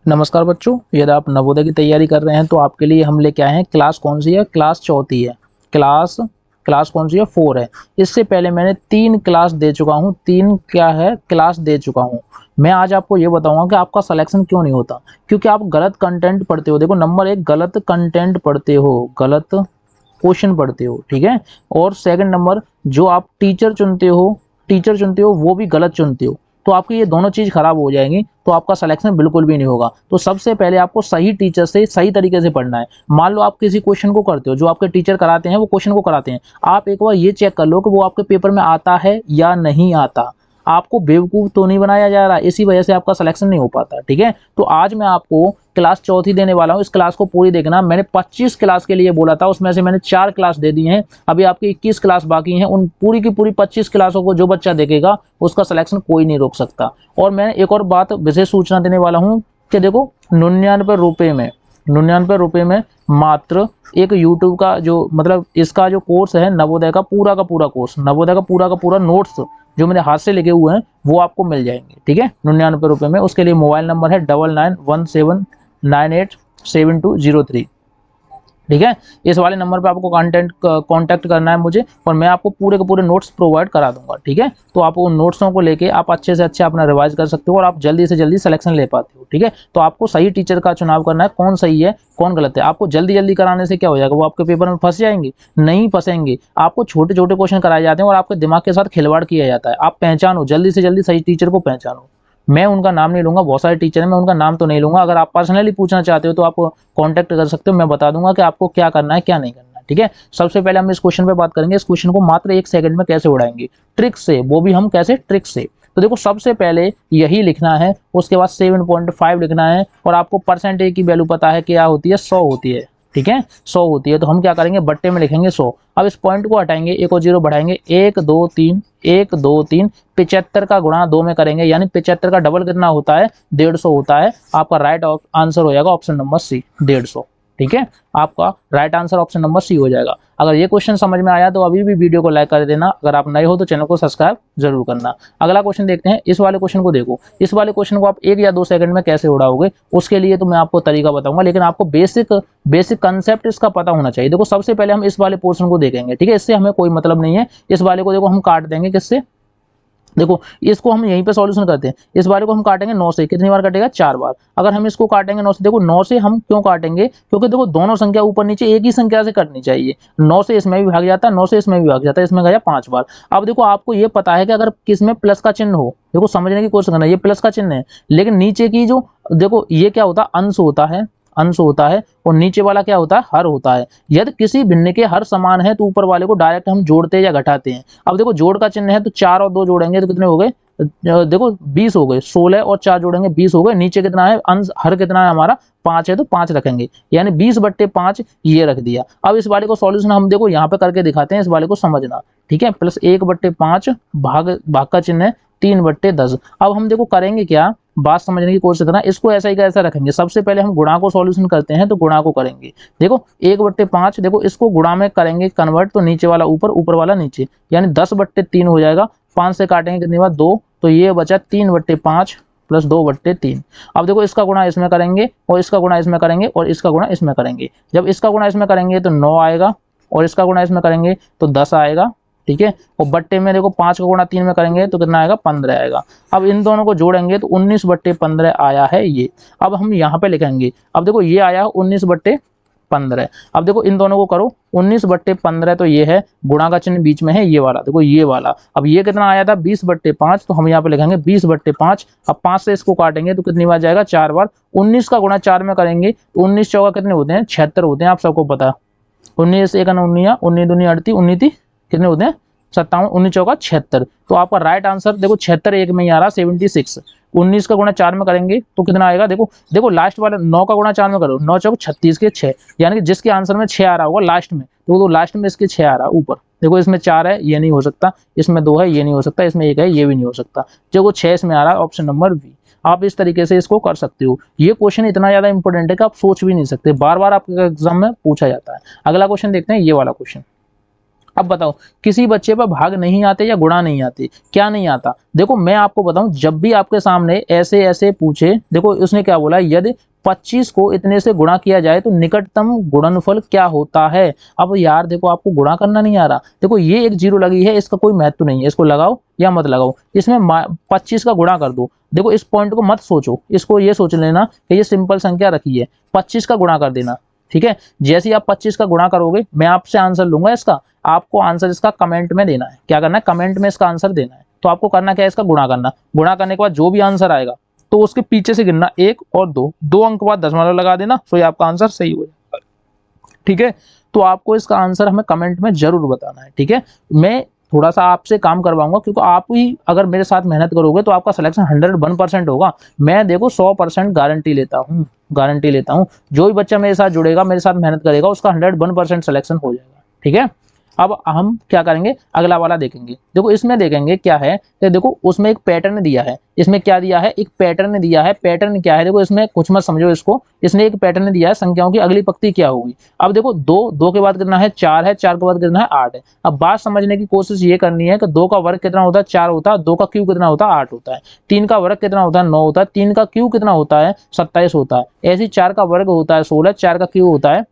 नमस्कार बच्चों, यदि आप नवोदय की तैयारी कर रहे हैं तो आपके लिए हम लेके आए हैं। क्लास कौन सी है? क्लास चौथी है। क्लास क्लास कौन सी है? 4 है। इससे पहले मैंने 3 क्लास दे चुका हूँ। 3 क्या है क्लास दे चुका हूँ। मैं आज आपको ये बताऊंगा कि आपका सिलेक्शन क्यों नहीं होता, क्योंकि आप गलत कंटेंट पढ़ते हो। देखो, नंबर 1, गलत कंटेंट पढ़ते हो, गलत क्वेश्चन पढ़ते हो, ठीक है। और सेकंड नंबर, जो आप टीचर चुनते हो वो भी गलत चुनते हो। तो आपकी ये दोनों चीज खराब हो जाएंगी, तो आपका सिलेक्शन बिल्कुल भी नहीं होगा। तो सबसे पहले आपको सही टीचर से सही तरीके से पढ़ना है। मान लो आप किसी क्वेश्चन को करते हो, जो आपके टीचर कराते हैं वो क्वेश्चन को कराते हैं, आप एक बार ये चेक कर लो कि वो आपके पेपर में आता है या नहीं आता। आपको बेवकूफ तो नहीं बनाया जा रहा, इसी वजह से आपका सिलेक्शन नहीं हो पाता, ठीक है। तो आज मैं आपको क्लास चौथी देने वाला हूँ। इस क्लास को पूरी देखना। मैंने 25 क्लास के लिए बोला था, उसमें से मैंने 4 क्लास दे दी हैं। अभी आपकी 21 क्लास बाकी हैं। उन पूरी की पूरी 25 क्लासों को जो बच्चा देखेगा उसका सिलेक्शन कोई नहीं रोक सकता। और मैं एक और बात विशेष सूचना देने वाला हूँ कि देखो, 99 रुपये में मात्र एक यूट्यूब का जो मतलब इसका जो कोर्स है, नवोदय का पूरा कोर्स, नवोदय का पूरा नोट्स जो मेरे हाथ से लिखे हुए हैं वो आपको मिल जाएंगे, ठीक है, 99 रुपये में। उसके लिए मोबाइल नंबर है 9917987203, ठीक है। इस वाले नंबर पे आपको कांटेक्ट करना है मुझे, और मैं आपको पूरे के पूरे नोट्स प्रोवाइड करा दूंगा, ठीक है। तो आप उन नोट्सों को लेके आप अच्छे से अच्छे अपना रिवाइज कर सकते हो और आप जल्दी से जल्दी सिलेक्शन ले पाते हो, ठीक है। तो आपको सही टीचर का चुनाव करना है, कौन सही है कौन गलत है। आपको जल्दी जल्दी कराने से क्या हो जाएगा, वो आपके पेपर में फंस जाएंगे? नहीं फंसेंगे। आपको छोटे छोटे क्वेश्चन कराए जाते हैं और आपके दिमाग के साथ खिलवाड़ किया जाता है। आप पहचानो, जल्दी से जल्दी सही टीचर को पहचानो। मैं उनका नाम नहीं लूंगा, बहुत सारे टीचर हैं, मैं उनका नाम तो नहीं लूंगा। अगर आप पर्सनली पूछना चाहते हो तो आप कांटेक्ट कर सकते हो, मैं बता दूंगा कि आपको क्या करना है क्या नहीं करना है, ठीक है। सबसे पहले हम इस क्वेश्चन पे बात करेंगे, इस क्वेश्चन को मात्र 1 सेकंड में कैसे उड़ाएंगे, ट्रिक से। वो भी हम कैसे? ट्रिक से। तो देखो, सबसे पहले यही लिखना है, उसके बाद 7.5 लिखना है, और आपको परसेंटेज की वैल्यू पता है क्या होती है? 100 होती है, ठीक है, 100 होती है। तो हम क्या करेंगे, बट्टे में लिखेंगे 100। अब इस पॉइंट को हटाएंगे, एक और जीरो बढ़ाएंगे, 1 2 3, 1 2 3, 75 का गुणा 2 में करेंगे, यानी 75 का डबल कितना होता है? 150 होता है। आपका राइट आंसर हो जाएगा ऑप्शन नंबर सी, 150, ठीक है। आपका right answer option number C हो जाएगा। अगर ये क्वेश्चन समझ में आया तो अभी भी वीडियो को लाइक कर देना। अगर आप नए हो तो चैनल को सब्सक्राइब जरूर करना। अगला क्वेश्चन देखते हैं। इस वाले क्वेश्चन को देखो, इस वाले क्वेश्चन को आप 1 या 2 सेकंड में कैसे उड़ाओगे, उसके लिए तो मैं आपको तरीका बताऊंगा, लेकिन आपको बेसिक बेसिक कंसेप्ट इसका पता होना चाहिए। देखो, सबसे पहले हम इस वाले पोर्शन को देखेंगे, ठीक है। इससे हमें कोई मतलब नहीं है। इस वाले को देखो हम काट देंगे किससे? देखो, इसको हम यहीं पे सॉल्यूशन करते हैं। इस वाले को हम काटेंगे 9 से, कितनी बार कटेगा? 4 बार। अगर हम इसको काटेंगे 9 से, देखो 9 से हम क्यों काटेंगे, क्योंकि देखो दोनों संख्या ऊपर नीचे एक ही संख्या से कटनी चाहिए। 9 से इसमें भी भाग जाता है, 9 से इसमें भी भाग जाता है, इसमें गया 5 बार। अब देखो, आपको ये पता है कि अगर किसमें प्लस का चिन्ह हो, देखो समझने की कोशिश करना, ये प्लस का चिन्ह है, लेकिन नीचे की जो, देखो ये क्या होता है? अंश होता है, अंश होता है, और नीचे वाला क्या होता है? हर होता है। यदि किसी भिन्न के हर समान है तो ऊपर वाले को डायरेक्ट हम जोड़ते या घटाते हैं। अब देखो, जोड़ का चिन्ह है तो 4 और 2 जोड़ेंगे तो कितने हो गए? देखो 20 हो गए। 16 और 4 जोड़ेंगे 20 हो गए। नीचे कितना है? अंश हर कितना है हमारा? 5 है, तो 5 रखेंगे, यानी 20/5 ये रख दिया। अब इस वाले को सॉल्यूशन हम देखो यहाँ पे करके दिखाते हैं, इस वाले को समझना, ठीक है। प्लस 1/5 भाग भाग का चिन्ह है, 3/10। अब हम देखो करेंगे क्या, बात समझने की कोशिश करना। इसको ऐसा ही का ऐसा रखेंगे। सबसे पहले हम गुणा को सॉल्यूशन करते हैं, तो गुणा को करेंगे। देखो 1/5, देखो इसको गुणा में करेंगे कन्वर्ट, तो नीचे वाला ऊपर, ऊपर वाला नीचे, यानी 10/3 हो जाएगा। 5 से काटेंगे कितनी बार? 2, तो ये बचा 3/5 प्लस 2/3। अब देखो, इसका गुणा इसमें करेंगे, और इसका गुणा इसमें करेंगे, और इसका गुणा इसमें करेंगे। जब इसका गुणा इसमें करेंगे तो 9 आएगा, और इसका गुणा इसमें करेंगे तो 10 आएगा, ठीक है। और बट्टे में देखो 5 का गुणा 3 में करेंगे तो कितना आएगा? 15 आएगा। अब इन दोनों को जोड़ेंगे तो 19/15 आया है ये। अब हम यहाँ पे लिखेंगे, अब देखो ये आया 19/15। अब देखो इन दोनों को करो, 19/15 तो ये है, गुणा का चिन्ह बीच में है ये वाला, देखो ये वाला। अब ये कितना आया था? 20/5, तो हम यहाँ पे लिखेंगे 20/5। अब 5 से इसको काटेंगे तो कितनी बार जाएगा? 4 बार। 19 का गुणा 4 में करेंगे तो 19 चौका कितने होते हैं? 76 होते हैं, आप सबको पता है। 19 1 19, 19 दूनी 38, 19 कितने होते हैं? 57, 19 चौका 76। तो आपका राइट आंसर देखो 76 एक में ही आ रहा, 76। 19 का गुणा 4 में करेंगे तो कितना आएगा? देखो देखो लास्ट वाला 9 का गुणा 4 में करो, 9 चौक 36 के 6, यानी कि जिसके आंसर में 6 आ रहा होगा लास्ट में, तो लास्ट में इसके 6 आ रहा है ऊपर। देखो इसमें 4 है, ये नहीं हो सकता, इसमें 2 है, ये नहीं हो सकता, इसमें 1 है, ये भी नहीं हो सकता। जो 6 इसमें आ रहा है, ऑप्शन नंबर बी। आप इस तरीके से इसको कर सकते हो। ये क्वेश्चन इतना ज्यादा इंपॉर्टेंट है कि आप सोच भी नहीं सकते, बार बार आपके एग्जाम में पूछा जाता है। अगला क्वेश्चन देखते हैं, ये वाला क्वेश्चन। अब बताओ किसी बच्चे पर भाग नहीं आते या गुणा नहीं आते, क्या नहीं आता? देखो मैं आपको बताऊं, जब भी आपके सामने ऐसे ऐसे पूछे, देखो उसने क्या बोला, यदि 25 को इतने से गुणा किया जाए तो निकटतम गुणनफल क्या होता है। अब यार देखो आपको गुणा करना नहीं आ रहा, देखो ये एक जीरो लगी है, इसका कोई महत्व नहीं है, इसको लगाओ या मत लगाओ, इसमें 25 का गुणा कर दो। देखो इस पॉइंट को मत सोचो, इसको ये सोच लेना कि ये सिंपल संख्या रखी है, 25 का गुणा कर देना, ठीक है। जैसे ही आप 25 का गुणा करोगे मैं आपसे आंसर लूंगा इसका, आपको आंसर इसका कमेंट में देना है। क्या करना है, कमेंट में इसका आंसर देना है। तो आपको करना क्या है, इसका गुणा करना, गुणा करने के बाद जो भी आंसर आएगा तो उसके पीछे से गिनना 1 और 2, 2 अंक बाद दशमलव लगा देना, तो ये आपका आंसर सही हो जाएगा, ठीक है। तो आपको इसका आंसर हमें कमेंट में जरूर बताना है, ठीक है। मैं थोड़ा सा आपसे काम करवाऊंगा, क्योंकि आप ही अगर मेरे साथ मेहनत करोगे तो आपका सिलेक्शन 101% होगा। मैं देखो 100% गारंटी लेता हूँ, गारंटी लेता हूँ। जो भी बच्चा मेरे साथ जुड़ेगा, मेरे साथ मेहनत करेगा, उसका 101% सिलेक्शन हो जाएगा, ठीक है। अब हम क्या करेंगे, अगला वाला देखेंगे। देखो इसमें देखेंगे क्या है, तो देखो उसमें एक पैटर्न दिया है, इसमें क्या दिया है, एक पैटर्न दिया है। पैटर्न क्या है, देखो इसमें कुछ मत समझो इसको, इसने एक पैटर्न दिया है, संख्याओं की अगली पंक्ति क्या होगी। अब देखो 2 के बाद कितना है, 4 है, 4 के बाद कितना है, 8 है। अब बात समझने की कोशिश ये करनी है कि 2 का वर्ग कितना होता है, 4 होता है, 2 का क्यूब कितना होता है, 8 होता है, 3 का वर्ग कितना होता है, 9 होता है, 3 का क्यूब कितना होता है, 27 होता है। ऐसे 4 का वर्ग होता है 16, 4 का क्यूब होता है,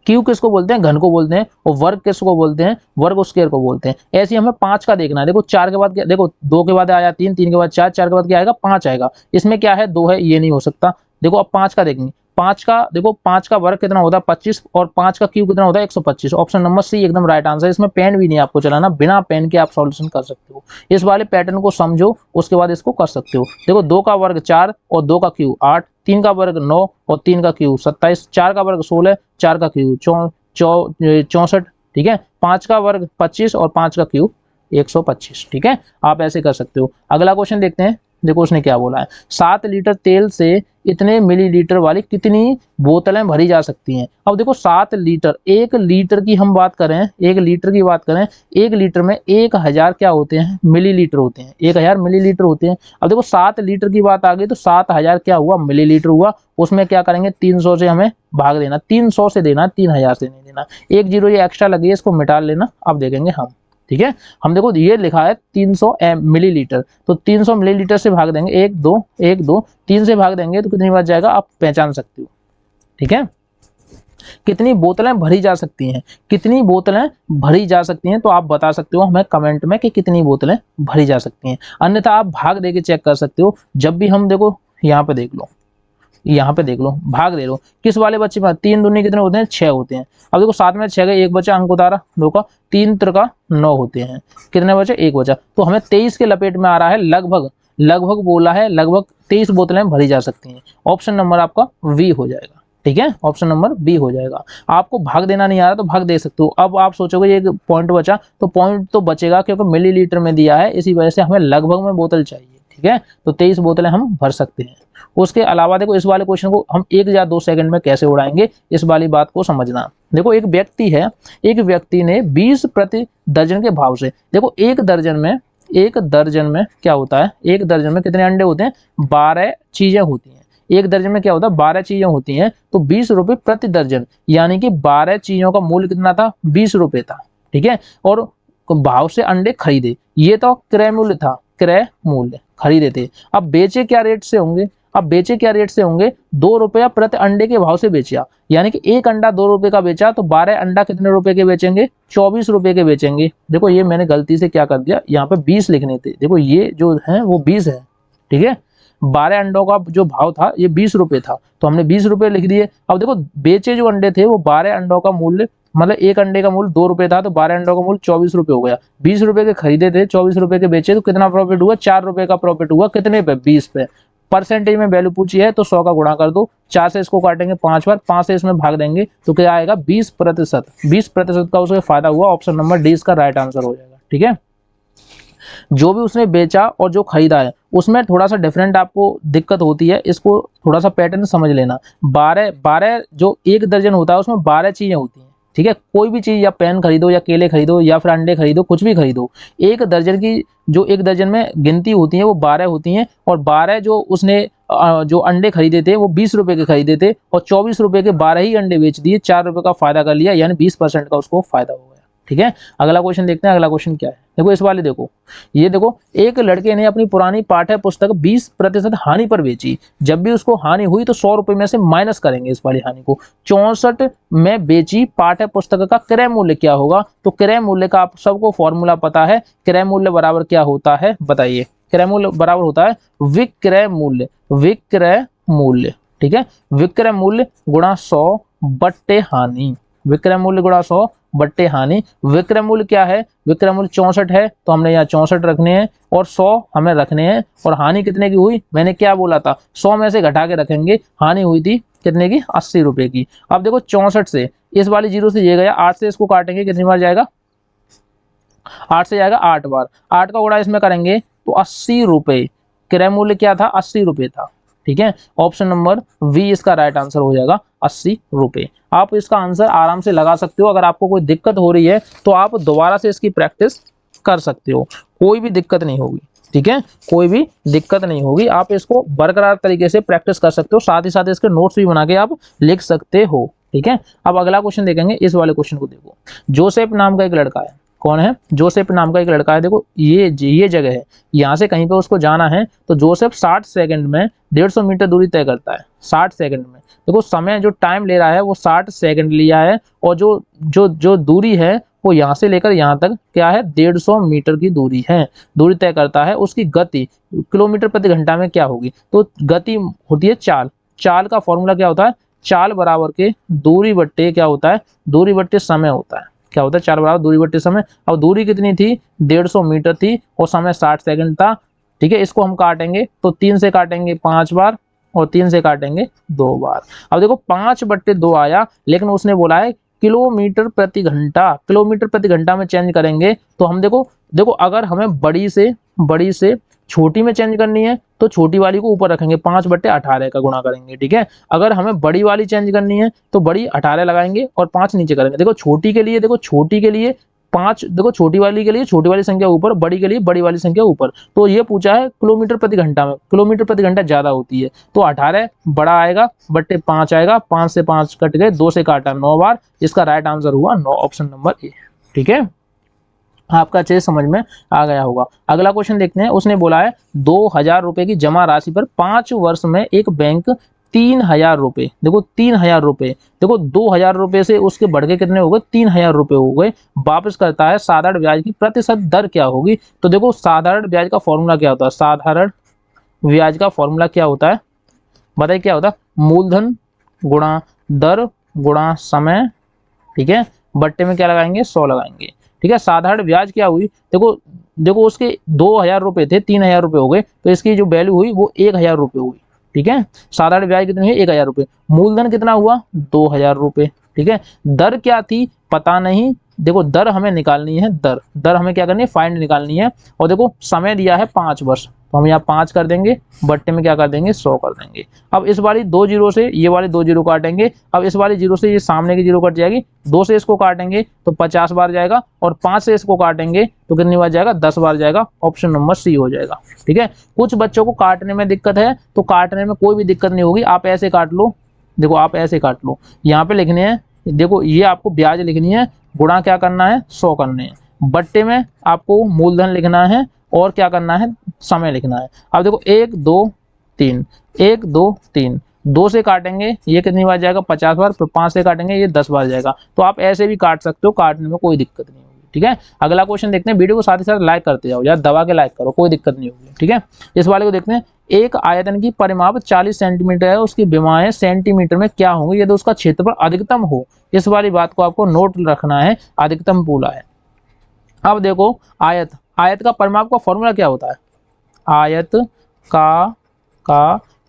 क्यू किसको बोलते हैं, घन को बोलते हैं, और वर्ग किसको बोलते हैं, वर्ग स्क्वायर को बोलते हैं। ऐसे हमें 5 का देखना है। देखो 4 के बाद क्या, देखो 2 के बाद आया 3, 3 के बाद 4, 4 के बाद क्या आएगा, 5 आएगा। इसमें क्या है, 2 है, ये नहीं हो सकता। देखो अब 5 का देखेंगे, 5 का देखो, 5 का वर्ग कितना होता है, 25, और 5 का क्यूब कितना होता है, 125। ऑप्शन नंबर सी एकदम राइट आंसर। इसमें पेन भी नहीं आपको चलाना, बिना पेन के आप सॉल्यूशन कर सकते हो। इस वाले पैटर्न को समझो, उसके बाद इसको कर सकते हो। देखो 2 का वर्ग 4 और 2 का क्यूब 8, 3 का वर्ग 9 और 3 का क्यूब 27, 4 का वर्ग 16, 4 का क्यूब 64, ठीक है। 5 का वर्ग 25 और 5 का क्यूब 125, ठीक है। आप ऐसे कर सकते हो। अगला क्वेश्चन देखते हैं। देखो उसने क्या बोला है, 7 लीटर तेल से इतने मिलीलीटर वाली कितनी बोतलें भरी जा सकती हैं। अब देखो 7 लीटर, 1 लीटर की हम बात करें, 1 लीटर की बात करें, 1 लीटर में 1000 क्या होते हैं, मिलीलीटर होते हैं, 1000 मिलीलीटर होते हैं। अब देखो 7 लीटर की बात आ गई तो 7000 क्या हुआ, मिलीलीटर हुआ। उसमें क्या करेंगे, 300 से हमें भाग देना, 300 से देना, 3000 से नहीं देना। एक जीरो ये एक्स्ट्रा लगी है, इसको मिटा लेना। अब देखेंगे हम, ठीक है। हम देखो ये लिखा है 300 मिलीलीटर, तो 300 मिलीलीटर से भाग देंगे, 1 2 1 2, 3 से भाग देंगे तो कितनी बार जाएगा, आप पहचान सकते हो, ठीक है। कितनी बोतलें भरी जा सकती हैं, कितनी बोतलें भरी जा सकती हैं, तो आप बता सकते हो हमें कमेंट में कि कितनी बोतलें भरी जा सकती हैं। अन्यथा आप भाग देके चेक कर सकते हो। जब भी हम देखो यहाँ पे देख लो, यहाँ पे देख लो, भाग दे लो, किस वाले बच्चे में 3 दूनी कितने होते हैं, 6 होते हैं। अब देखो 7 में 6 का एक बचा, अंक उतारा 2 का, 3 त्रिका 9 होते हैं, कितने बचे, 1 बचा। तो हमें 23 के लपेट में आ रहा है, लगभग लगभग बोला है, लगभग 23 बोतलें भरी जा सकती हैं। ऑप्शन नंबर आपका बी हो जाएगा, ठीक है। ऑप्शन नंबर बी हो जाएगा। आपको भाग देना नहीं आ रहा तो भाग दे सकते हो। अब आप सोचोगे ये पॉइंट बचा, तो पॉइंट तो बचेगा क्योंकि मिलीलीटर में दिया है, इसी वजह से हमें लगभग में बोतल चाहिए, ठीक है। तो 23 बोतलें हम भर सकते हैं। उसके अलावा देखो इस वाले क्वेश्चन को हम 1 या 2 सेकंड में कैसे उड़ाएंगे, इस वाली बात को समझना। देखो एक व्यक्ति है, एक व्यक्ति ने 20 प्रति दर्जन के भाव से, देखो एक दर्जन में क्या होता है, एक दर्जन में कितने अंडे होते हैं, 12 चीजें होती हैं। एक दर्जन में क्या होता है, 12 चीजें होती हैं, तो 20 रुपए प्रति दर्जन, यानी कि 12 चीजों का मूल्य कितना था, 20 रुपए था, ठीक है। और भाव से अंडे खरीदे, ये तो क्रय मूल्य था, क्रय मूल्य खरीदे थे। अब बेचे क्या रेट से होंगे, अब बेचे क्या रेट से होंगे, 2 रुपया प्रति अंडे के भाव से बेचा, यानी कि एक अंडा 2 रुपए का बेचा, तो 12 अंडा कितने रुपए के बेचेंगे, 24 रुपए के बेचेंगे। देखो ये मैंने गलती से क्या कर दिया, यहाँ पे 20 लिखने थे, देखो ये जो है वो 20 है, ठीक है। 12 अंडों का जो भाव था ये 20 रुपए था, तो हमने 20 रुपए लिख दिए। अब देखो बेचे जो अंडे थे वो 12 अंडों का मूल्य, मतलब एक अंडे का मूल्य 2 रुपए था, तो 12 अंडों का मूल्य 24 रुपए हो गया। 20 रुपए के खरीदे थे, 24 रुपए के बेचे, तो कितना प्रॉफिट हुआ, 4 रुपए का प्रॉफिट हुआ। कितने पे, 20 पे। परसेंटेज में वैल्यू पूछी है तो 100 का गुणा कर दो, 4 से इसको काटेंगे 5 बार, 5 से इसमें भाग देंगे तो क्या आएगा, 20%। 20% का उसका फायदा हुआ। ऑप्शन नंबर डी इसका राइट आंसर हो जाएगा, ठीक है। जो भी उसने बेचा और जो खरीदा है उसमें थोड़ा सा डिफरेंट आपको दिक्कत होती है, इसको थोड़ा सा पैटर्न समझ लेना। 12 जो एक दर्जन होता है उसमें 12 चीजें होती हैं, ठीक है। कोई भी चीज, या पेन खरीदो या केले खरीदो या फिर अंडे खरीदो, कुछ भी खरीदो, एक दर्जन की जो एक दर्जन में गिनती होती है वो 12 होती हैं, और 12 जो उसने जो अंडे खरीदे थे वो 20 रुपए के खरीदे थे, और 24 रुपए के 12 ही अंडे बेच दिए, 4 रुपए का फायदा कर लिया, यानी 20% का उसको फायदा हो गया, ठीक है। अगला क्वेश्चन देखते हैं, अगला क्वेश्चन क्या है। देखो इस वाले देखो, ये देखो, एक लड़के ने अपनी पुरानी पाठ्य पुस्तक 20% हानि पर बेची। जब भी उसको हानि हुई तो 100 रुपए में से माइनस करेंगे इस वाली हानि को। 64 में बेची पाठ्य पुस्तक का क्रय मूल्य क्या होगा? तो क्रय मूल्य का आप सबको फॉर्मूला पता है। क्रय मूल्य बराबर क्या होता है बताइए? क्रय मूल्य बराबर होता है विक्रय मूल्य, विक्रय मूल्य, ठीक है। विक्रय मूल्य गुणा 100 बट्टे हानि, विक्रय मूल्य गुणा 100 बट्टे हानि। विक्रय मूल्य क्या है? विक्रय मूल्य 64 है, तो हमने यहाँ 64 रखने हैं और 100 हमें रखने हैं। और हानि कितने की हुई? मैंने क्या बोला था, 100 में से घटा के रखेंगे। हानि हुई थी कितने की? 80 रुपए की। अब देखो 64 से इस वाली जीरो से ये गया, 8 से इसको काटेंगे, कितनी बार जाएगा? 8 से जाएगा 8 बार। 8 का गुणा इसमें करेंगे तो 80 रुपए। क्रय मूल्य क्या था? 80 रुपए था, ठीक है। ऑप्शन नंबर वी इसका राइट आंसर हो जाएगा, 80 रुपए। आप इसका आंसर आराम से लगा सकते हो। अगर आपको कोई दिक्कत हो रही है तो आप दोबारा से इसकी प्रैक्टिस कर सकते हो, कोई भी दिक्कत नहीं होगी, ठीक है। कोई भी दिक्कत नहीं होगी, आप इसको बरकरार तरीके से प्रैक्टिस कर सकते हो। साथ ही साथ इसके नोट्स भी बना के आप लिख सकते हो, ठीक है। अब अगला क्वेश्चन देखेंगे। इस वाले क्वेश्चन को देखो, जोसेफ नाम का एक लड़का है। कौन है? जोसेफ नाम का एक लड़का है। देखो ये जगह है, यहाँ से कहीं पे उसको जाना है तो जोसेफ 60 सेकंड में 150 मीटर दूरी तय करता है। 60 सेकंड में, देखो समय जो टाइम ले रहा है वो 60 सेकंड लिया है। और जो दूरी है वो यहाँ से लेकर यहाँ तक क्या है? 150 मीटर की दूरी है, दूरी तय करता है। उसकी गति किलोमीटर प्रति घंटा में क्या होगी? तो गति होती है चाल। चाल का फॉर्मूला क्या होता है? चाल बराबर के दूरी बट्टे क्या होता है? दूरी बट्टे समय होता है। क्या होता है? चाल बराबर दूरी बट्टे समय। अब दूरी कितनी थी? 150 मीटर थी और समय 60 सेकंड था, ठीक है। इसको हम काटेंगे तो 3 से काटेंगे 5 बार और 3 से काटेंगे 2 बार। अब देखो 5/2 आया, लेकिन उसने बोला है किलोमीटर प्रति घंटा। किलोमीटर प्रति घंटा में चेंज करेंगे तो हम देखो अगर हमें बड़ी से छोटी में चेंज करनी है तो छोटी वाली को ऊपर रखेंगे, 5/18 का गुणा करेंगे, ठीक है। अगर हमें बड़ी वाली चेंज करनी है तो बड़ी 18 लगाएंगे और 5 नीचे करेंगे। देखो छोटी के लिए 5, देखो छोटी वाली के लिए छोटी वाली संख्या ऊपर, बड़ी के लिए बड़ी वाली संख्या ऊपर। तो ये पूछा है किलोमीटर प्रति घंटा में, किलोमीटर प्रति घंटा ज्यादा होती है तो 18 बड़ा आएगा बट्टे 5 आएगा। 5 से 5 कट गए, 2 से काटा 9 बार। इसका राइट आंसर हुआ 9, ऑप्शन नंबर ए, ठीक है। आपका चीज समझ में आ गया होगा। अगला क्वेश्चन देखते हैं। उसने बोला है 2000 रुपए की जमा राशि पर 5 वर्ष में एक बैंक 3000 रुपए, देखो 3000 रुपए, देखो 2000 रुपए से उसके बढ़ के कितने हो गए? 3000 रुपए हो गए, वापस करता है। साधारण ब्याज की प्रतिशत दर क्या होगी? तो देखो साधारण ब्याज का फॉर्मूला क्या होता है? साधारण ब्याज का फॉर्मूला क्या होता है बताइए? क्या होता है? मूलधन गुणा दर गुणा समय, ठीक है। बट्टे में क्या लगाएंगे? 100 लगाएंगे, ठीक है। साधारण ब्याज क्या हुई? देखो उसके 2000 रुपए थे, 3000 रुपए हो गए, तो इसकी जो वैल्यू हुई वो 1000 रुपए हुई, ठीक है। साधारण ब्याज कितनी है? 1000 रुपए। मूलधन कितना हुआ? 2000 रुपए, ठीक है। दर क्या थी? पता नहीं। देखो दर हमें निकालनी है, दर हमें क्या करनी है? फाइंड निकालनी है। और देखो समय दिया है 5 वर्ष, तो हम यहाँ 5 कर देंगे, बट्टे में क्या कर देंगे? 100 कर देंगे। अब इस वाली 2 जीरो से ये वाली 2 जीरो काटेंगे। अब इस वाली जीरो से ये सामने की जीरो कट जाएगी, 2 से इसको काटेंगे तो 50 बार जाएगा और 5 से इसको काटेंगे तो कितनी बार जाएगा? 10 बार जाएगा। ऑप्शन नंबर सी हो जाएगा, ठीक है। कुछ बच्चों को काटने में दिक्कत है तो काटने में कोई भी दिक्कत नहीं होगी, आप ऐसे काट लो। देखो आप ऐसे काट लो, यहाँ पे लिखने हैं, देखो ये आपको ब्याज लिखनी है, गुणा क्या करना है? 100 करने हैं। बट्टे में आपको मूलधन लिखना है और क्या करना है? समय लिखना है। अब देखो 1 2 3, 1 2 3, 2 से काटेंगे ये कितनी बार जाएगा? 50 बार। फिर 5 से काटेंगे ये 10 बार जाएगा। तो आप ऐसे भी काट सकते हो, काटने में कोई दिक्कत नहीं होगी, ठीक है। अगला क्वेश्चन देखते हैं। वीडियो को साथ ही साथ लाइक करते जाओ, यार दबा के लाइक करो, कोई दिक्कत नहीं होगी, ठीक है। इस वाले को देखते हैं। एक आयतन की परिमाप 40 सेंटीमीटर है, उसकी विमाएं सेंटीमीटर में क्या होंगी यदि उसका क्षेत्रफल अधिकतम हो? इस वाली बात को आपको नोट रखना है, अधिकतम बोला है। अब देखो आयत का परिमाप का फॉर्मूला क्या होता है? आयत का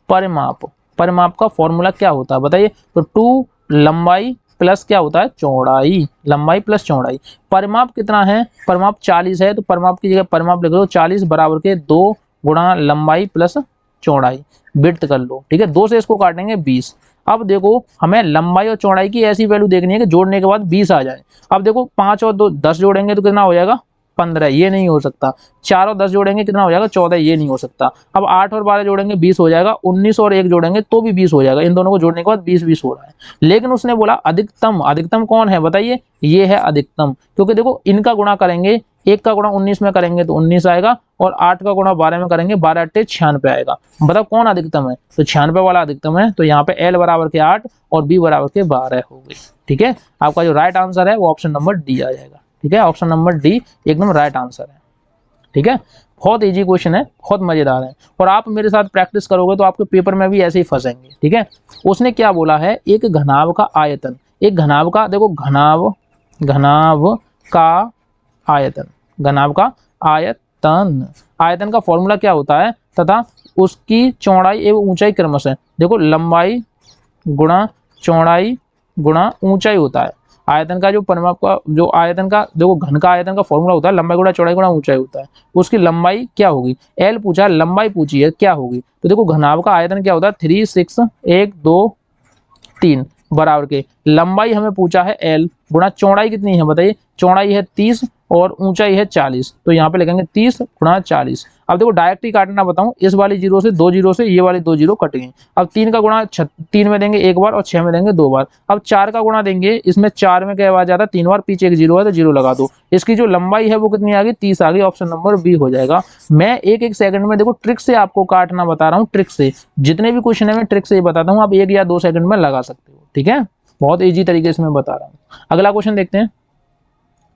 परिमाप का फॉर्मूला क्या होता है बताइए? तो 2 लंबाई प्लस क्या होता है? चौड़ाई, लंबाई प्लस चौड़ाई। परिमाप कितना है? परिमाप 40 है, तो परिमाप की जगह परिमाप लिख लो 40 बराबर के 2 गुणा लंबाई प्लस चौड़ाई, विड्थ कर लो, ठीक है। 2 से इसको काटेंगे 20। अब देखो हमें लंबाई और चौड़ाई की ऐसी वैल्यू देखनी है कि जोड़ने के बाद 20 आ जाए। अब देखो 5 और 2 10 जोड़ेंगे तो कितना हो जाएगा? 15, ये नहीं हो सकता। 4 और 10 जोड़ेंगे कितना हो जाएगा 14, ये नहीं हो सकता। अब 8 और 12 जोड़ेंगे 20 हो जाएगा, 19 और 1 जोड़ेंगे तो भी 20 हो जाएगा। इन दोनों को जोड़ने के बाद 20 हो रहा है। लेकिन उसने बोला अधिकतम, अधिकतम कौन है बताइए, ये है अधिकतम। क्योंकि देखो इनका गुणा करेंगे, 1 का गुणा 19 में करेंगे तो 19 आएगा, और 8 का गुणा 12 में करेंगे 12 8 96 आएगा। बताओ कौन अधिकतम है, तो 96 वाला अधिकतम है। तो यहाँ पे L बराबर के 8 और B बराबर के 12 हो गई। ठीक है, आपका जो राइट आंसर है वो ऑप्शन नंबर डी आ जाएगा। ठीक है, ऑप्शन नंबर डी एकदम राइट आंसर है। ठीक है, बहुत इजी क्वेश्चन है, बहुत मजेदार है, और आप मेरे साथ प्रैक्टिस करोगे तो आपके पेपर में भी ऐसे ही फंसेंगे। ठीक है, उसने क्या बोला है, एक घनाभ का आयतन, एक घनाभ का, देखो घनाभ, घनाभ का आयतन, घनाभ का आयतन, आयतन का फॉर्मूला क्या होता है, तथा उसकी चौड़ाई एवं ऊंचाई क्रमशः, देखो लंबाई गुणा चौड़ाई गुणा ऊंचाई होता है। आयतन का जो परिमाप का, जो आयतन का, देखो घन का आयतन का फॉर्मूला होता है लंबाई गुणा चौड़ाई गुणा ऊंचाई होता है। उसकी लंबाई क्या होगी, एल पूछा, लंबाई पूछी है क्या होगी, तो देखो घनाभ का आयतन क्या होता है 3 6 1 2 3 बराबर के, लंबाई हमें पूछा है एल, गुणा चौड़ाई कितनी है बताइए, चौड़ाई है 30 और ऊंचाई है 40, तो यहाँ पे लिखेंगे 30 गुणा 40। अब देखो डायरेक्ट ही काटना बताऊं, इस वाली जीरो से, 2 जीरो से ये वाली 2 जीरो कट गई। अब 3 का गुणा 3 में देंगे 1 बार और 6 में देंगे 2 बार। अब 4 का गुणा देंगे, इसमें 4 में क्या आ जाता है 3 बार, पीछे एक जीरो है तो जीरो लगा दो। इसकी जो लंबाई है वो कितनी आ गई 30 आ गई, ऑप्शन नंबर बी हो जाएगा। मैं एक एक सेकंड में देखो ट्रिक से आपको काटना बता रहा हूँ, ट्रिक से, जितने भी क्वेश्चन है मैं ट्रिक से ही बताता हूँ, आप 1 या 2 सेकंड में लगा सकते हो। ठीक है, बहुत इजी तरीके से मैं बता रहा हूँ। अगला क्वेश्चन देखते हैं।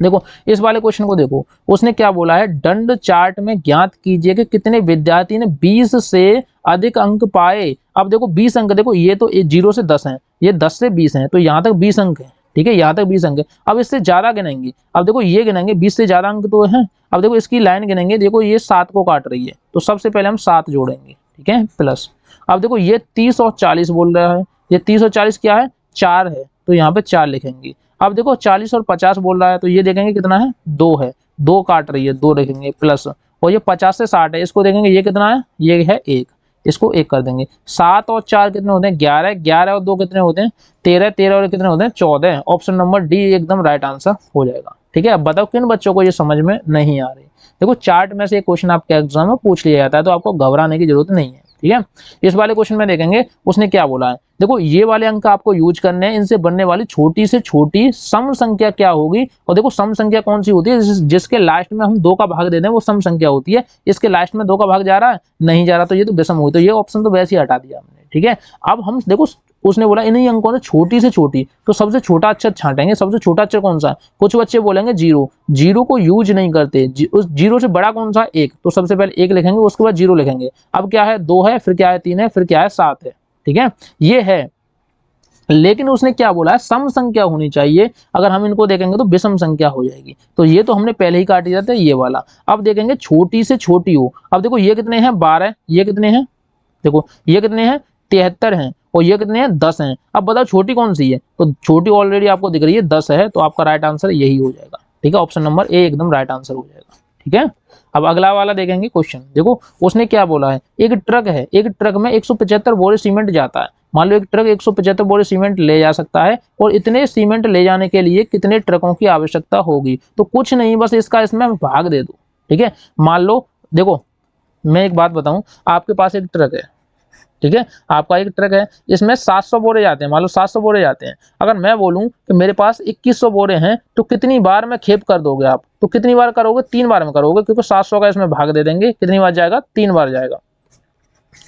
देखो इस वाले क्वेश्चन को देखो, उसने क्या बोला है, दंड चार्ट में ज्ञात कीजिए कि कितने विद्यार्थी ने 20 से अधिक अंक पाए। अब देखो 20 अंक, देखो ये तो 0 से 10 है, ये 10 से 20 है, तो यहाँ तक 20 अंक है। ठीक है, यहाँ तक 20 अंक है। अब इससे ज्यादा गिनेंगे, अब देखो ये गिनेंगे 20 से ज्यादा अंक तो है। अब देखो इसकी लाइन गिनेंगे, देखो ये 7 को काट रही है, तो सबसे पहले हम 7 जोड़ेंगे। ठीक है, प्लस, अब देखो ये 30 और 40 बोल रहा है, ये 30 और 40 क्या है 4 है, तो यहाँ पे 4 लिखेंगे। अब देखो 40 और 50 बोल रहा है, तो ये देखेंगे कितना है 2 है, 2 काट रही है 2 लिखेंगे प्लस, और ये 50 से 60 है, इसको देखेंगे ये कितना है, ये है 1, इसको 1 कर देंगे। 7 और 4 कितने होते हैं 11, 11 और 2 कितने होते हैं 13, 13 और कितने होते हैं 14। ऑप्शन नंबर डी एकदम राइट आंसर हो जाएगा। ठीक है, अब बताओ किन बच्चों को ये समझ में नहीं आ रही। देखो चार्ट में से एक क्वेश्चन आपके एग्जाम में पूछ लिया जाता है, तो आपको घबराने की जरूरत नहीं है। ठीक है, इस वाले क्वेश्चन में देखेंगे उसने क्या बोला है, देखो ये वाले अंक आपको यूज करने हैं, इनसे बनने वाली छोटी से छोटी सम संख्या क्या होगी। और देखो सम संख्या कौन सी होती है, जिसके लास्ट में हम 2 का भाग दे दें वो सम संख्या होती है। इसके लास्ट में 2 का भाग जा रहा है, नहीं जा रहा, तो ये तो विषम हुई, तो ये ऑप्शन तो वैसे ही हटा दिया हमने। ठीक है, अब हम देखो उसने बोला इन्हीं अंकों में छोटी से छोटी, तो सबसे छोटा अक्षर छांटेंगे। सबसे छोटा अक्षर कौन सा है, कुछ बच्चे बोलेंगे 0, 0 को यूज नहीं करते। उस 0 से बड़ा कौन सा 1, तो सबसे पहले 1 लिखेंगे, उसके बाद 0 लिखेंगे। अब क्या है 2 है, फिर क्या है 3 है, फिर क्या है 7 है। ठीक है, ये है। लेकिन उसने क्या बोला है सम संख्या होनी चाहिए, अगर हम इनको देखेंगे तो विषम संख्या हो जाएगी, तो ये तो हमने पहले ही काट दिया था ये वाला। अब देखेंगे छोटी से छोटी हो, अब देखो ये कितने हैं 12, ये कितने हैं, देखो ये कितने हैं 73 हैं, और ये कितने हैं 10 हैं। अब बताओ छोटी कौन सी है, तो छोटी ऑलरेडी आपको दिख रही है 10 है, तो आपका राइट आंसर यही हो जाएगा। ठीक है, ऑप्शन नंबर ए एकदम राइट आंसर हो जाएगा। ठीक है, अब अगला वाला देखेंगे क्वेश्चन। देखो उसने क्या बोला है, एक ट्रक है, एक ट्रक में 175 बोरे सीमेंट जाता है। मान लो एक ट्रक 175 बोरे सीमेंट ले जा सकता है, और इतने सीमेंट ले जाने के लिए कितने ट्रकों की आवश्यकता होगी, तो कुछ नहीं बस इसका इसमें भाग दे दो। ठीक है, मान लो देखो मैं एक बात बताऊं, आपके पास एक ट्रक है, ठीक है, आपका एक ट्रक है, इसमें 700 बोरे जाते हैं, मान लो 700 बोरे जाते हैं। अगर मैं बोलूं कि मेरे पास 2100 बोरे हैं, तो कितनी बार में खेप कर दोगे आप, तो कितनी बार करोगे 3 बार में करोगे, क्योंकि 700 का इसमें भाग दे देंगे, कितनी बार जाएगा 3 बार जाएगा।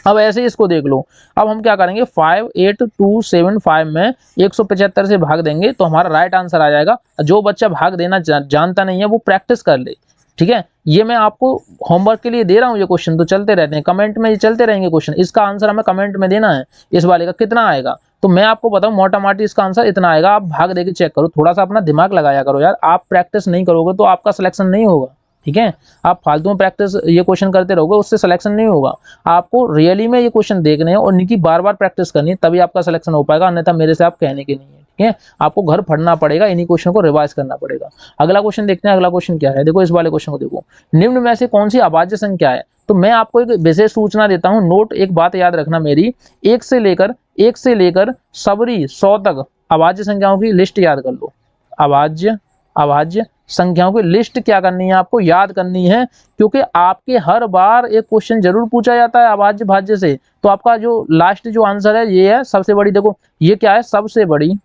अब ऐसे ही इसको देख लो, अब हम क्या करेंगे 58275 में 175 से भाग देंगे, तो हमारा राइट आंसर आ जाएगा। जो बच्चा भाग देना जानता नहीं है वो प्रैक्टिस कर ले। ठीक है, ये मैं आपको होमवर्क के लिए दे रहा हूँ, ये क्वेश्चन तो चलते रहते हैं, कमेंट में ये चलते रहेंगे क्वेश्चन, इसका आंसर हमें कमेंट में देना है, इस वाले का कितना आएगा। तो मैं आपको बताऊं मोटा माटी इसका आंसर इतना आएगा, आप भाग देके चेक करो, थोड़ा सा अपना दिमाग लगाया करो यार, आप प्रैक्टिस नहीं करोगे तो आपका सिलेक्शन नहीं होगा। ठीक है, आप फालतू में प्रैक्टिस ये क्वेश्चन करते रहोगे, उससे सिलेक्शन नहीं होगा। आपको रियली में ये क्वेश्चन देखने हैं और इनकी बार बार प्रैक्टिस करनी है, तभी आपका सिलेक्शन हो पाएगा, अन्यथा मेरे से आप कहने के नहीं है। ठीक है, आपको घर पढ़ना पड़ेगा, इन्हीं क्वेश्चन को रिवाइज करना पड़ेगा। अगला क्वेश्चन देखते हैं, अगला क्वेश्चन क्या है। देखो इस वाले क्वेश्चन को देखो, निम्न में से कौन सी अभाज्य संख्या है। तो मैं आपको एक विशेष सूचना देता हूं, नोट एक बात याद रखना मेरी, 1 से लेकर सबरी 100 तक अभाज्य संख्याओं की लिस्ट याद कर लो। अभाज्य संख्याओं की लिस्ट क्या करनी है, आपको याद करनी है, क्योंकि आपके हर बार एक क्वेश्चन जरूर पूछा जाता है अभाज्य भाज्य से। तो आपका जो लास्ट जो आंसर है ये है सबसे बड़ी। देखो ये क्या है, सबसे बड़ी,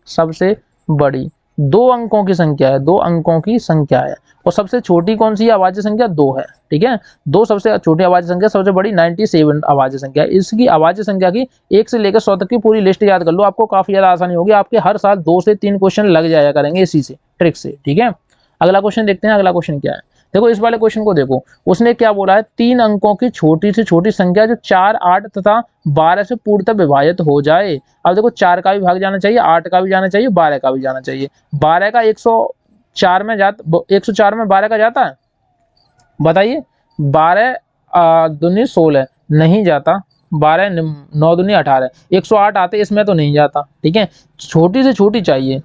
सबसे बड़ी 2 अंकों की संख्या है, 2 अंकों की संख्या है। और सबसे छोटी कौन सी है, अभाज्य संख्या 2 है। ठीक है, 2 सबसे छोटी अभाज्य संख्या, सबसे बड़ी 97 अभाज्य संख्या। इसकी अभाज्य संख्या की 1 से लेकर 100 तक की पूरी लिस्ट याद कर लो, आपको काफी ज्यादा आसानी होगी। आपके हर साल 2 से 3 क्वेश्चन लग जाया करेंगे इसी से, ट्रिक से। ठीक है, अगला क्वेश्चन देखते हैं। अगला क्वेश्चन क्या है, देखो इस वाले क्वेश्चन को देखो, उसने क्या बोला है, 3 अंकों की छोटी से छोटी संख्या जो 4, 8 तथा 12 से पूर्णतः विभाजित हो जाए। अब देखो 4 का भी भाग जाना चाहिए, 8 का भी जाना चाहिए, 12 का भी जाना चाहिए। 12 का 104 में 104 में 12 का जाता है, बताइए। 12 दूनी 16 नहीं जाता, 12 9 दूनी 18, 108 आते, इसमें तो नहीं जाता। ठीक है, छोटी से छोटी चाहिए।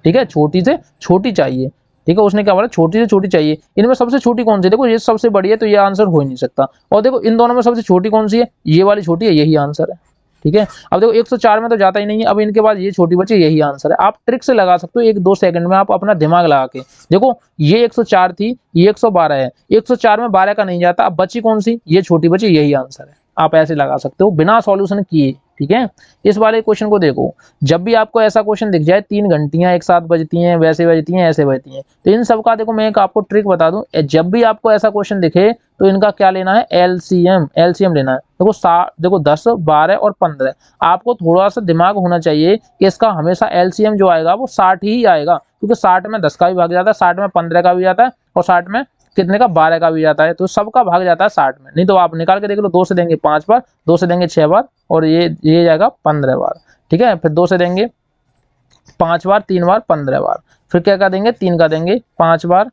ठीक है, छोटी से छोटी चाहिए। ठीक है, उसने क्या बोला, छोटी से छोटी चाहिए। इनमें सबसे छोटी कौन सी, देखो ये सबसे बड़ी है तो ये आंसर हो ही नहीं सकता। और देखो इन दोनों में सबसे छोटी कौन सी है, ये वाली छोटी है, यही आंसर है। ठीक है, अब देखो 104 में तो जाता ही नहीं है, अब इनके बाद ये छोटी बची, यही आंसर है। आप ट्रिक से लगा सकते हो, 1-2 सेकंड में आप अपना दिमाग लगा के देखो। ये 104 थी, ये 112 है, 104 में 12 का नहीं जाता, अब बची कौन सी, ये छोटी बची, यही आंसर है। आप ऐसे लगा सकते हो बिना सॉल्यूशन किए। ठीक है, इस वाले क्वेश्चन को देखो, जब भी आपको ऐसा क्वेश्चन दिख जाए, 3 घंटियां एक साथ बजती हैं, वैसे बजती हैं, ऐसे बजती हैं, तो इन सब का देखो मैं एक आपको ट्रिक बता दूं, जब भी आपको ऐसा क्वेश्चन दिखे तो इनका क्या लेना है, एलसीएम, एलसीएम लेना है। देखो 10, 12 और 15, आपको थोड़ा सा दिमाग होना चाहिए कि इसका हमेशा एलसीएम जो आएगा वो 60 ही आएगा, क्योंकि 60 में 10 का भी भाग जाता है, 60 में 15 का भी जाता है, और 60 में कितने का, 12 का भी जाता है। तो सबका भाग जाता है 60 में। नहीं तो आप निकाल के देख लो, 2 से देंगे 5 बार, 2 से देंगे 6 बार, और ये जाएगा 15 बार। ठीक है, फिर 2 से देंगे 5 बार, 3 बार, 15 बार। फिर क्या का देंगे, 3 का देंगे 5 बार,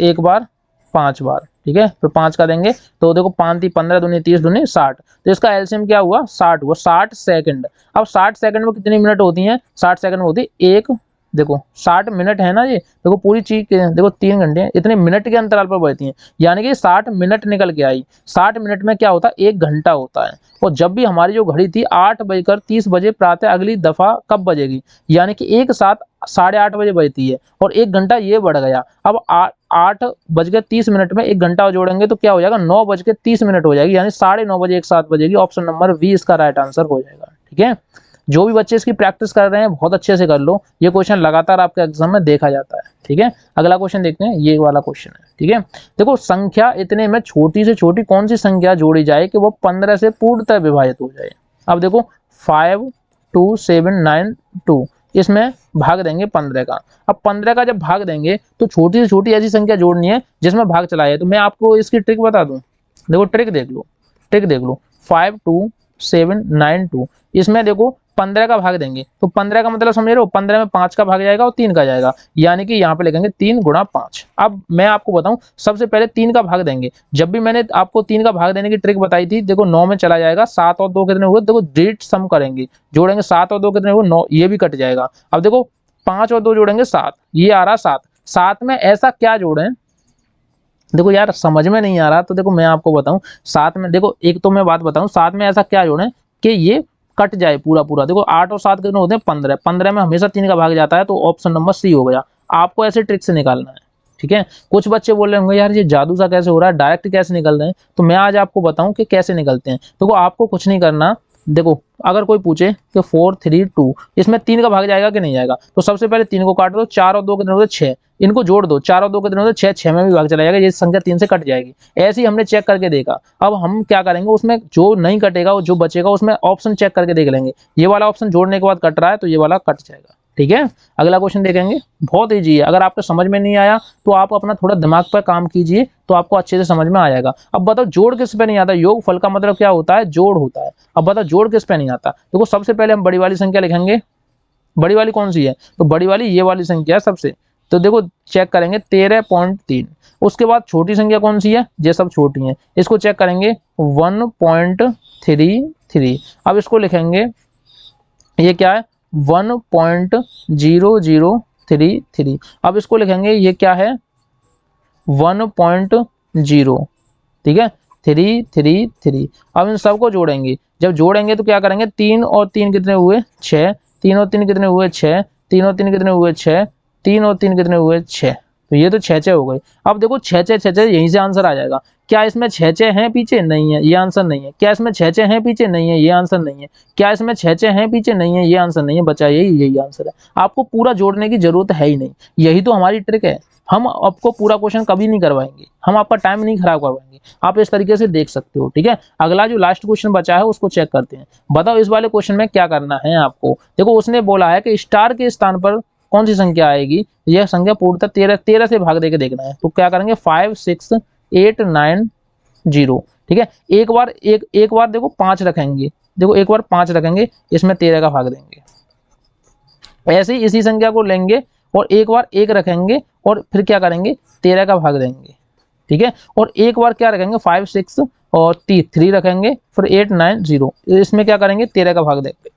1 बार 5 बार। ठीक है, फिर 5 का देंगे, तो देखो 5 ती 15 दूनी 30 दूनी 60, तो इसका एलसीएम क्या हुआ, 60 हुआ, 60 सेकंड। अब 60 सेकंड में कितनी मिनट होती हैं, 60 सेकंड में होती है एक, देखो 60 मिनट है ना, ये देखो पूरी चीज देखो 3 घंटे हैं, इतने मिनट के अंतराल पर बजती हैं, यानी कि 60 मिनट निकल के आई। 60 मिनट में क्या होता है, 1 घंटा होता है। और जब भी हमारी जो घड़ी थी 8:30 बजे प्रातः अगली दफा कब बजेगी, यानी कि एक साथ 8:30 बजे बजती है, और 1 घंटा ये बढ़ गया। अब 8:30 में 1 घंटा जोड़ेंगे तो क्या हो जाएगा, 9:30 हो जाएगी, यानी 9:30 बजे एक साथ बजेगी। ऑप्शन नंबर बी इसका राइट आंसर हो जाएगा। ठीक है, जो भी बच्चे इसकी प्रैक्टिस कर रहे हैं बहुत अच्छे से कर लो, ये क्वेश्चन लगातार आपके एग्जाम में देखा जाता है। ठीक है, अगला क्वेश्चन देखते हैं, ये वाला क्वेश्चन है। ठीक है, देखो संख्या इतने में छोटी से छोटी कौन सी संख्या जोड़ी जाए कि वो 15 से पूर्णतः विभाजित हो जाए। अब देखो 52792, इसमें भाग देंगे 15 का। अब 15 का जब भाग देंगे तो छोटी से छोटी ऐसी संख्या जोड़नी है जिसमें भाग चला है। तो मैं आपको इसकी ट्रिक बता दूं, देखो ट्रिक देख लो, ट्रिक देख लो, 52792, इसमें देखो 15 का भाग देंगे, तो 15 का मतलब समझ रहे हो, 15 में 5 का भाग जाएगा और 3 का जाएगा, यानी कि यहाँ पे लिखेंगे 3 गुणा 5। अब मैं आपको बताऊं, सबसे पहले 3 का भाग देंगे। जब भी मैंने आपको 3 का भाग देने की ट्रिक बताई थी, देखो 9 में चला जाएगा, 7 और 2 कितने हुए, देखो डिजिट सम करेंगे, जोड़ेंगे, 7 और 2 कितने हुए, 9, ये भी कट जाएगा। अब देखो 5 और 2 जोड़ेंगे 7, ये आ रहा 7, 7 में ऐसा क्या जोड़ें, देखो यार समझ में नहीं आ रहा, तो देखो मैं आपको बताऊं, 7 में देखो, एक तो मैं बात बताऊं, 7 में ऐसा क्या जोड़ें कि ये कट जाए पूरा पूरा। देखो 8 और 7 कितने होते हैं, 15, 15 में हमेशा 3 का भाग जाता है, तो ऑप्शन नंबर सी हो गया। आपको ऐसे ट्रिक से निकालना है। ठीक है, कुछ बच्चे बोल रहे होंगे यार ये जादू सा कैसे हो रहा है, डायरेक्ट कैसे निकल रहे हैं, तो मैं आज आपको बताऊं कि कैसे निकलते हैं। देखो आपको कुछ नहीं करना, देखो अगर कोई पूछे कि 4 3 2, इसमें 3 का भाग जाएगा कि नहीं जाएगा, तो सबसे पहले 3 को काट दो, 4 और 2 कितने होते, 6, इनको जोड़ दो, 4 और 2 कितने होते, 6, 6 में भी भाग चला जाएगा, ये संख्या 3 से कट जाएगी। ऐसे ही हमने चेक करके देखा। अब हम क्या करेंगे, उसमें जो नहीं कटेगा, जो बचेगा, उसमें ऑप्शन चेक करके देख लेंगे, ये वाला ऑप्शन जोड़ने के बाद कट रहा है तो ये वाला कट जाएगा। ठीक है, अगला क्वेश्चन देखेंगे, बहुत ईजी है। अगर आपको समझ में नहीं आया तो आप अपना थोड़ा दिमाग पर काम कीजिए, तो आपको अच्छे से समझ में आ जाएगा। अब बताओ जोड़ किस पे नहीं आता, योग फल का मतलब क्या होता है, जोड़ होता है। अब बताओ जोड़ किस पे नहीं आता, देखो सबसे पहले हम बड़ी वाली संख्या लिखेंगे, बड़ी वाली कौन सी है, तो बड़ी वाली ये वाली संख्या है सबसे, तो देखो चेक करेंगे 13.3। उसके बाद छोटी संख्या कौन सी है, ये सब छोटी है, इसको चेक करेंगे 1.33। अब इसको लिखेंगे, ये क्या है 1.0033। अब इसको लिखेंगे, ये क्या है 1.0, ठीक है 333। अब इन सबको जोड़ेंगे, जब जोड़ेंगे तो क्या करेंगे, 3 और 3 कितने हुए 6, 3 और 3 कितने हुए 6, 3 और 3 कितने हुए 6, 3 और 3 कितने हुए 6। तो ये तो 6 हो गए। अब देखो 6 यहीं से आंसर आ जाएगा। क्या इसमें 6 हैं पीछे? नहीं है, ये आंसर नहीं है। क्या इसमें 6 हैं पीछे? नहीं है, ये आंसर नहीं है। क्या इसमें 6 हैं पीछे? नहीं है, ये आंसर नहीं है। बचा यही आंसर है। आपको पूरा जोड़ने की जरूरत है ही नहीं। यही तो हमारी ट्रिक है। हम आपको पूरा क्वेश्चन कभी नहीं करवाएंगे, हम आपका टाइम नहीं खराब करवाएंगे। आप इस तरीके से देख सकते हो, ठीक है। अगला जो लास्ट क्वेश्चन बचा है उसको चेक करते हैं। बताओ इस वाले क्वेश्चन में क्या करना है आपको। देखो उसने बोला है कि स्टार के स्थान पर कौन सी संख्या आएगी। यह संख्या पूर्णतः 13 से भाग देके देखना है। तो क्या करेंगे 5 6 8 9 0, ठीक है। एक बार देखो 5 रखेंगे, देखो एक बार 5 रखेंगे, इसमें 13 का भाग देंगे। ऐसे ही इसी संख्या को लेंगे और एक बार 1 रखेंगे और फिर क्या करेंगे 13 का भाग देंगे, ठीक है। और एक बार क्या रखेंगे 5 6 और 3 रखेंगे, फिर 8 9 0, इसमें क्या करेंगे 13 का भाग देंगे।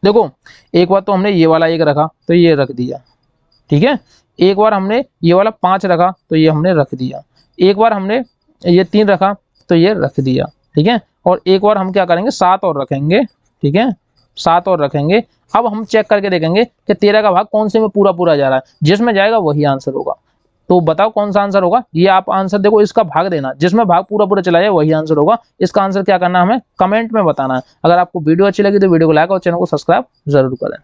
देखो एक बार तो हमने ये वाला 1 रखा तो ये रख दिया, ठीक है। एक बार हमने ये वाला 5 रखा तो ये हमने रख दिया। एक बार हमने ये 3 रखा तो ये रख दिया, ठीक है। और एक बार हम क्या करेंगे 7 और रखेंगे, ठीक है, 7 और रखेंगे। अब हम चेक करके देखेंगे कि 13 का भाग कौन से में पूरा जा रहा है। जिसमें जाएगा वही आंसर होगा। तो बताओ कौन सा आंसर होगा। ये आप आंसर देखो, इसका भाग देना, जिसमें भाग पूरा चला जाए वही आंसर होगा। इसका आंसर क्या करना है हमें कमेंट में बताना है। अगर आपको वीडियो अच्छी लगी तो वीडियो को लाइक और चैनल को सब्सक्राइब जरूर करें।